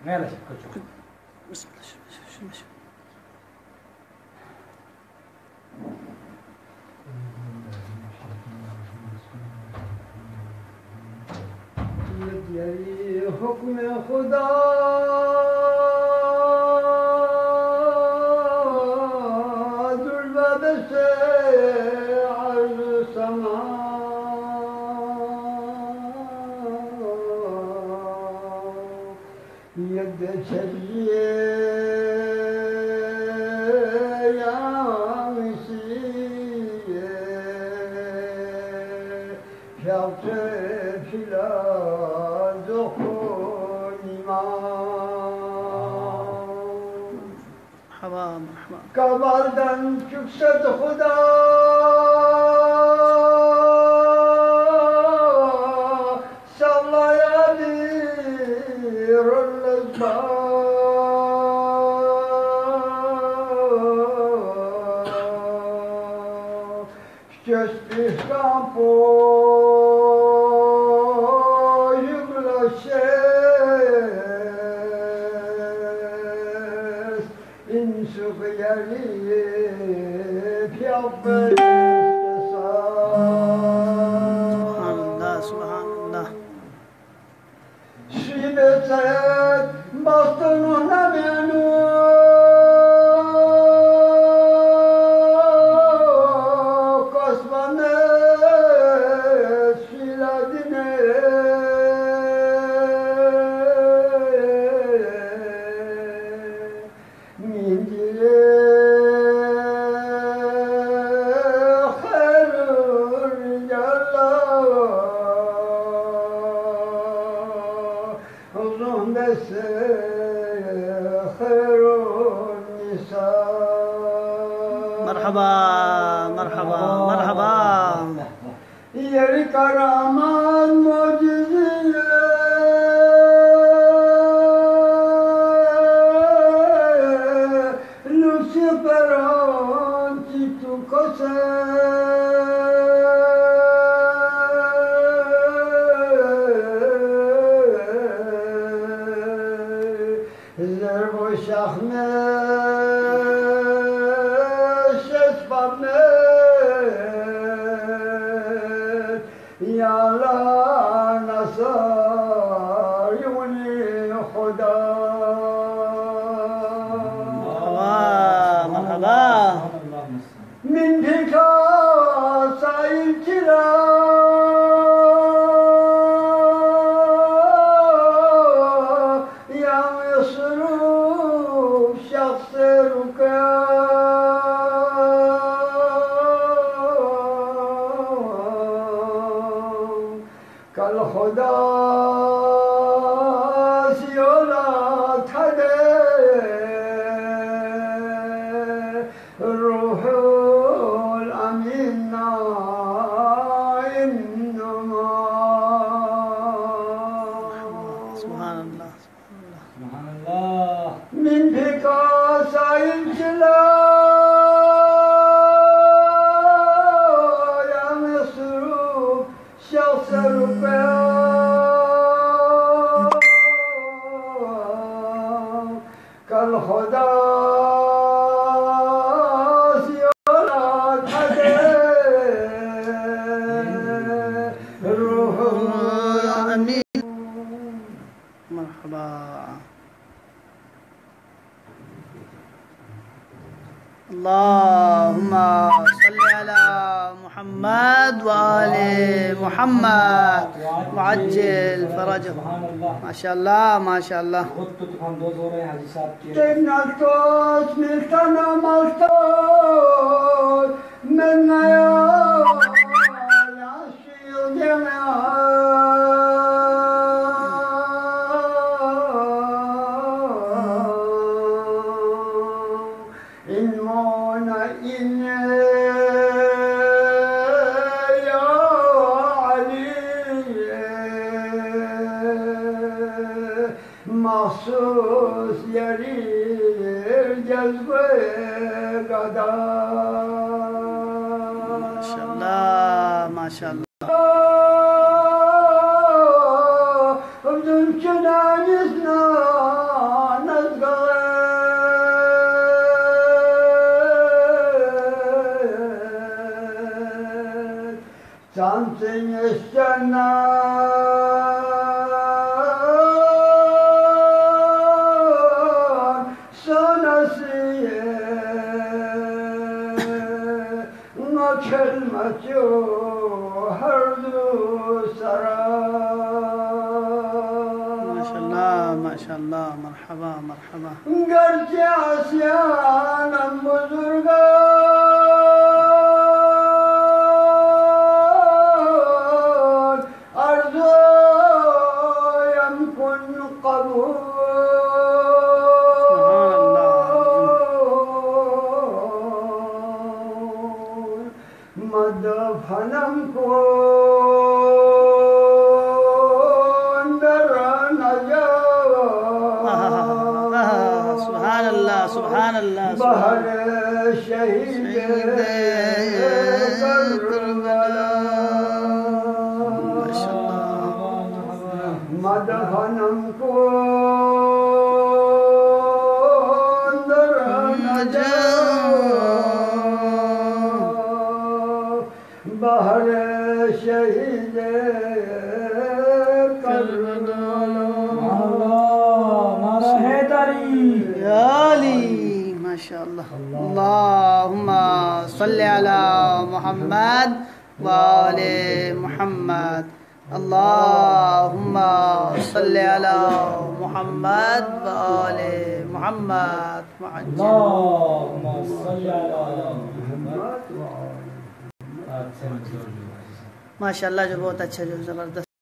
مالك كتشوف. بسم الله شو ماشي. يدي حكم خدا ذل عرض سما يد شجي يا مسيح شرط فلا مرحبا مرحبا كبردن شكست خدا صلى يا دير الأسباب شكست كامبو سبحان الله سبحان الله شبتت بطننا منو قصبنا شلادنا من مرحبا مرحبا مرحبا يا الكرامات معجزية لوسيفران تيتو زرب شخمش اسفرمت يا لا نصار يوني خدا مرحبا من بكا سعيد كلا يا مصر شخص ركام كالخدا سيولات هدي الروح الأمين إنما سبحان الله سبحان الله من بكاس الجلا يا مصر شخص ركام كالخدا مرحبا اللهم صل على محمد وآل محمد وعجل فرجه ما شاء الله ما شاء الله बहुत कुछ हम रोज हो रहे हैं हाजी साहब के تنالتوس ملتنا ملتوس من يا شيل إنمونا إن يا علي مخصوص يرير جذب قدر ما شاء الله ما شاء الله بدون كنانسنا kelmeti hardu saray. माशाल्लाह मरहबा मरहबा Gerçi Asya'nın buzurga arzu yamkun kabul madfanam kun daran सुभान अल्लाह बहर शहीद करबला मदफनम को अंदर न जाओ बहर शहीद करबला नारा हैदरी माशाअल्लाह अल्लाहुम्मा सल्लि अला मुहम्मद व आले मुहम्मद अल्लाहुम्मा सल्लि अला मुहम्मद व आले मुहम्मद अल्लाहुम्मा सल्लि अला मुहम्मद। माशाअल्लाह जो बहुत अच्छा जो ज़बरदस्त